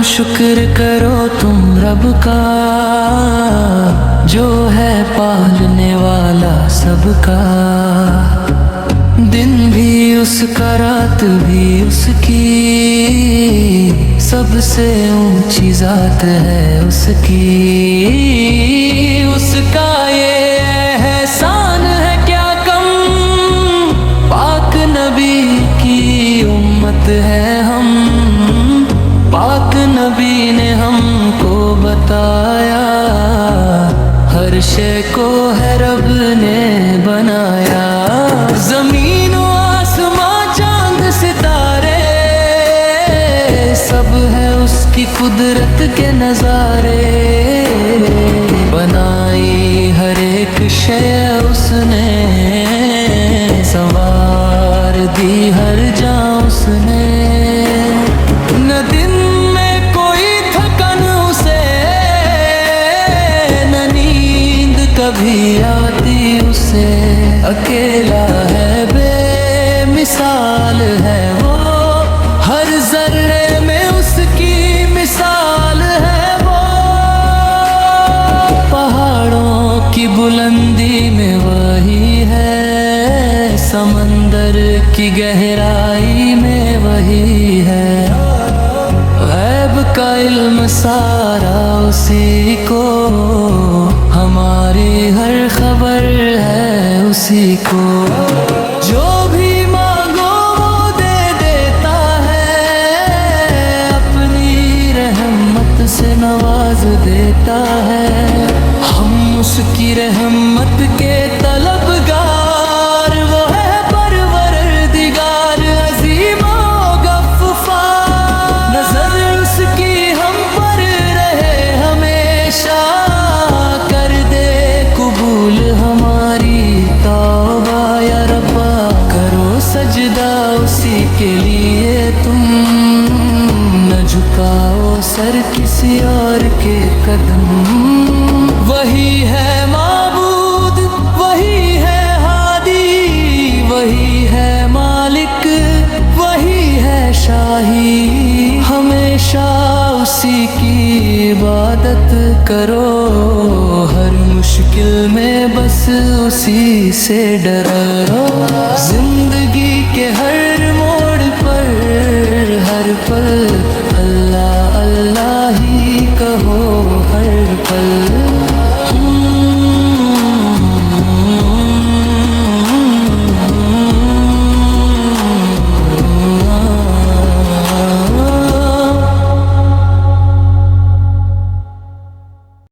शुक्र करो तुम रब का, जो है पालने वाला सबका। दिन भी उसका रात भी उसकी, सबसे ऊंची जात है उसकी। उसका ये एहसान है क्या कम, पाक नबी की उम्मत है हम। पाक नबी ने हमको बताया, हर शे को है रब ने बनाया। जमीन व आसमां चांद सितारे, सब है उसकी कुदरत के नजारे। बनाई हर एक शे उसने, संवार दी हर जान उसने। न दिन में कोई थकन उसे, न नींद कभी आती उसे। अकेला है बेमिसाल है वो, हर जर्रे में उसकी मिसाल है वो। पहाड़ों की बुलंदी में वही है, समंदर की गहराई में वही है। गैब का इल्म सारा उसी को, हमारी हर खबर है उसी को। जो भी मांगो वो दे देता है, अपनी रहमत से नवाज देता है। हम उसकी रहमत के तलबगार, वो है परवरदिगार अज़ीम व गफ्फार। नजर उसकी हम पर रहे हमेशा, कर दे कबूल हमारी तौबा या रब्बा। करो सजदा उसी के लिए तुम, न झुकाओ सर किसी और के कदम। वही है माबूद, वही है हादी, वही है मालिक, वही है शाही। हमेशा उसी की इबादत करो, हर मुश्किल में बस उसी से डरो। जिंदगी के हर मोड़ पर, हर पल अल्लाह अल्लाह ही कहो हर पल।